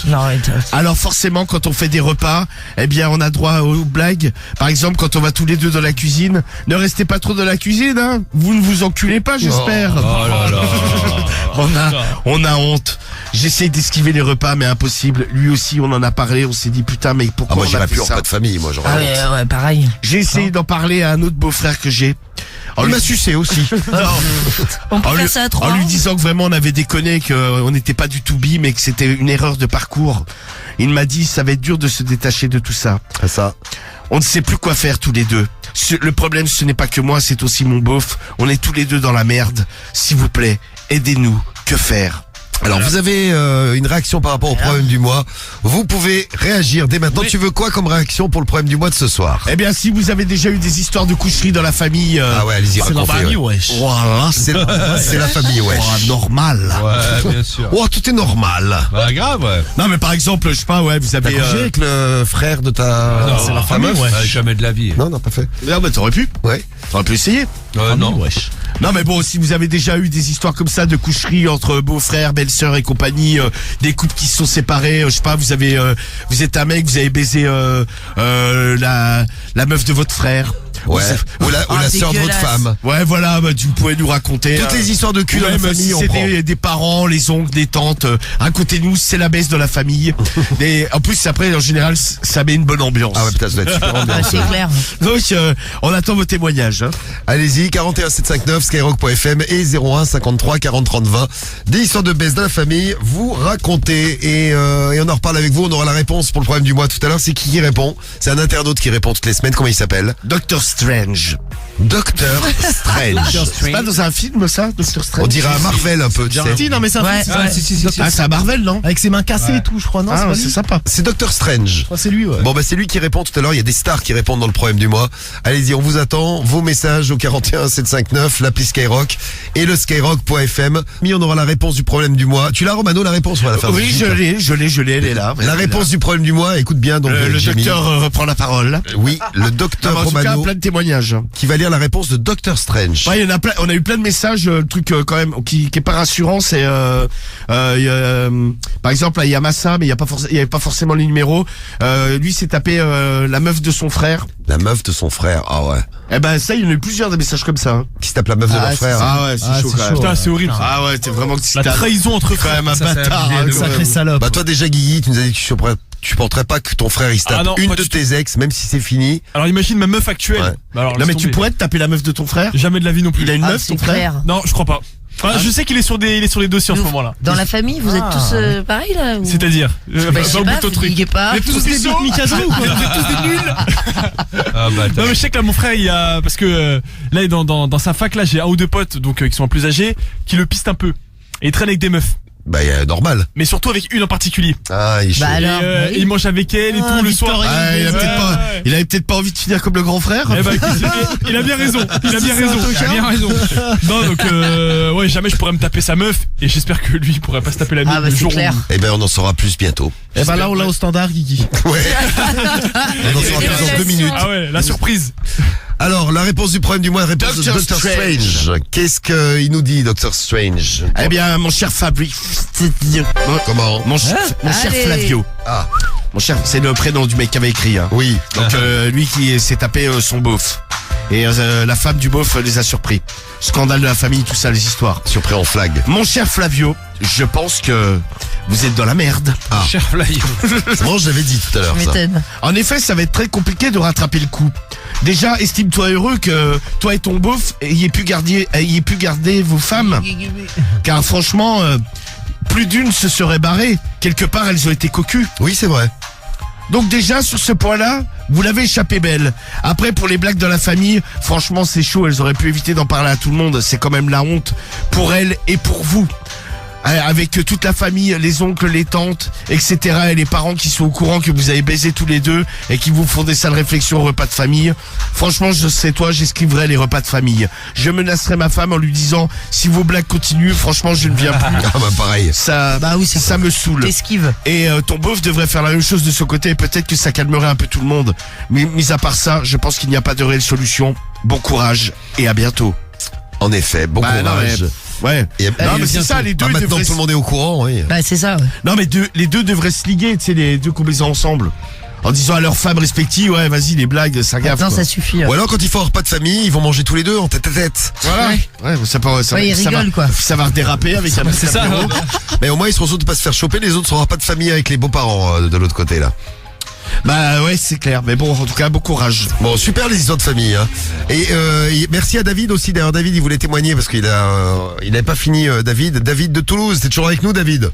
Non, arrête. Alors forcément, quand on fait des repas, eh bien, on a droit aux blagues. Par exemple, quand on va tous les deux dans la cuisine, ne restez pas trop dans la cuisine, hein. Vous ne vous enculez pas, j'espère. Oh là là. On a honte. J'essaie d'esquiver les repas, mais impossible. Lui aussi, on en a parlé. On s'est dit putain, mais Ah, pourquoi moi, on a j'irais fait plus en ça pas de famille, moi, j'aurais Ah honte. ouais, pareil. J'ai essayé d'en parler à un autre beau-frère que j'ai. Il m'a sucé aussi. On peut En faire lui, ça à trois. en lui disant que vraiment on avait déconné, qu'on n'était pas du tout bi, mais que c'était une erreur de parcours. Il m'a dit ça va être dur de se détacher de tout ça. Ah, ça. On ne sait plus quoi faire tous les deux. Le problème, ce n'est pas que moi, c'est aussi mon beauf. On est tous les deux dans la merde. S'il vous plaît, aidez-nous. Que faire? Alors, vous avez une réaction par rapport au problème du mois. Vous pouvez réagir dès maintenant. Oui. Tu veux quoi comme réaction pour le problème du mois de ce soir? Eh bien, si vous avez déjà eu des histoires de coucherie dans la famille, Ah ouais, allez-y, racontez. Ouais. wesh. voilà, C'est la famille, ouais. normal. Ouais, bien sûr. Oh, tout est normal. Bah, grave, ouais. Non, mais par exemple, je sais pas, ouais, vous T'as avez. couché avec le frère de ta... Non, c'est la ta famille, meuf ouais. Jamais de la vie. Non, non, pas fait. Ah, bah, t'aurais pu. Ouais. T'aurais pu essayer. Non. wesh. Non, mais bon, si vous avez déjà eu des histoires comme ça de coucherie entre beaux-frères, belles-sœurs et compagnie, des couples qui se sont séparés, je sais pas, vous êtes un mec, vous avez baisé la meuf de votre frère. Ouais. Ou la Ah, sœur de votre dégueulasse. femme. Ouais, voilà, bah, vous pouvez nous raconter. Toutes les histoires de cul dans Ouais, la mais famille, si on c'est prend. des parents, les oncles, des tantes, racontez-nous, c'est la baisse de la famille. Et en plus, après, en général, ça met une bonne ambiance. Ah ouais, putain, ça doit être super Ah, ambiance. c'est clair. Donc, on attend vos témoignages. Hein. Allez-y, 41 759 skyrock.fm et 01 53 40 30 20. Des histoires de baisse dans la famille, vous racontez et on en reparle avec vous. On aura la réponse pour le problème du mois tout à l'heure. C'est qui répond? C'est un internaute qui répond toutes les semaines. Comment il s'appelle? Doctor Strange. Docteur Strange. C'est pas dans un film, ça, Doctor Strange? On dirait un Marvel un peu, tu sais. Si, non, mais c'est un Ouais. film, Ah, si. Ah, c'est à Marvel, non? avec ses mains cassées et tout, je crois, non? Ah, c'est pas c'est lui sympa. C'est Docteur Strange. Je crois que c'est lui, ouais. Bon bah c'est lui qui répond tout à l'heure, il y a des stars qui répondent dans le problème du mois. Allez-y, on vous attend, vos messages au 41 759, l'appli Skyrock et le skyrock.fm. On aura la réponse du problème du mois. Tu l'as Romano la réponse on va la faire Oui, tout de suite. je l'ai, elle est là. La réponse du problème du mois, écoute bien donc Le Jimmy. docteur reprend la parole. Oui, le Non, docteur mais en tout cas, Romano plein de témoignages. qui va lire la réponse de Docteur Strange. Ouais, il y en a plein, on a eu plein de messages, le truc quand même qui est pas rassurant, c'est par exemple il y a Massa, mais il y avait pas forcément les numéros. Lui s'est tapé la meuf de son frère. La meuf de son frère. Ah ouais. Eh ben ça, il y en a eu plusieurs des messages comme ça. Hein. Qui se tape la meuf de leur frère. Ah ouais, c'est Ah, chaud c'est quand même. chaud. Putain, c'est horrible. ça. Ah ouais, t'es vraiment La trahison entre quand frères. même un Ça, c'est bâtard. abusé hein, de quand Sacré même. salope. Bah toi déjà Guigui, tu nous as dit que tu supporterais pas que ton frère il se tape Ah non, une pas de du tes ex, même si c'est fini. Alors imagine ma meuf actuelle. Ouais. Bah alors, Non laisse mais tu tomber. pourrais te taper la meuf de ton frère. Jamais de la vie non plus. Il a une Ah, meuf, ton c'est frère. clair. Non, je crois pas. Enfin, je sais qu'il est sur les dossiers en ce moment-là. Dans la famille, vous êtes tous pareils là ou... C'est-à-dire Bah, je sais au bout pas, de ton vous truc. diguez pas. Vous êtes tous des Mikasa ou quoi? Vous êtes tous des nuls. Ah bah, Non mais je sais que là mon frère il a parce que là dans sa fac là j'ai un ou deux potes donc qui sont plus âgés qui le pistent un peu et il traîne avec des meufs Bah, normal. mais surtout avec une en particulier. Ah, il est chaud. Bah alors, Et, oui. il mange avec elle et tout le soir. Ah, il Ouais. avait peut-être pas envie de finir comme le grand frère. Eh ben, écoute, il a bien raison. Il a bien raison. Non donc ouais jamais je pourrais me taper sa meuf et j'espère que lui il pourrait pas se taper la mienne Ah bah le c'est jour clair. Eh ben, on en saura plus bientôt. Eh ben là, on l'a au standard, Guigui. Ouais. On en saura plus dans 2 minutes. Ah ouais la surprise. Alors, la réponse du problème du mois, réponse de Doctor Doctor Strange. Strange. Qu'est-ce qu'il nous dit, Doctor Strange? Eh bien, mon cher Fabrice. Comment? Mon cher Allez. Flavio. Ah, Mon cher, c'est le prénom du mec qui avait écrit. Hein. oui. Donc lui qui s'est tapé son beauf. Et la femme du beauf les a surpris. Scandale de la famille, tout ça, les histoires. Surpris en flag. Mon cher Flavio, je pense que vous êtes dans la merde. cher Fly. Bon, j'avais dit tout à l'heure, Je ça. m'étonne. En effet, ça va être très compliqué de rattraper le coup. Déjà, estime-toi heureux que toi et ton beauf ayez pu garder vos femmes. Car franchement, plus d'une se serait barrée. Quelque part, elles ont été cocues. Oui, c'est vrai. Donc déjà, sur ce point-là, vous l'avez échappé belle. Après, pour les blagues de la famille, franchement, c'est chaud. Elles auraient pu éviter d'en parler à tout le monde. C'est quand même la honte pour elles et pour vous. Avec toute la famille, les oncles, les tantes, etc. et les parents qui sont au courant que vous avez baisé tous les deux et qui vous font des sales réflexions au repas de famille. Franchement, je sais toi, j'esquiverai les repas de famille. Je menacerai ma femme en lui disant, si vos blagues continuent, franchement, je ne viens plus. Ah bah pareil. Ça, Bah oui, c'est ça me saoule. T'esquives. Et ton beauf devrait faire la même chose de son côté et peut-être que ça calmerait un peu tout le monde. Mais mis à part ça, je pense qu'il n'y a pas de réelle solution. Bon courage et à bientôt. En effet, bon Bah, non, courage. Ouais. Et Non mais c'est ça, les deux bah, maintenant devraient tout le monde est au courant, oui. Bah c'est ça. Ouais. Non mais les deux devraient se liguer, tu sais, les deux combinaisons ensemble. En disant à leurs femmes respectives, ouais, vas-y, les blagues, ça gaffe. Maintenant quoi. ça suffit. Ou alors quand il faut un repas de famille, ils vont manger tous les deux en tête à tête. Voilà. Ouais, mais ça Ouais, ils rigolent, quoi. Ça va redéraper avec un C'est ça. apéro. Mais au moins ils seront sûrs de pas se faire choper, les autres seront pas de famille avec les beaux-parents de l'autre côté là. Bah ouais, c'est clair. Mais bon, en tout cas, bon courage. Bon, super les histoires de famille. Hein. Et merci à David aussi. D'ailleurs, David, il voulait témoigner parce qu'il il n'avait pas fini. David de Toulouse, t'es toujours avec nous, David?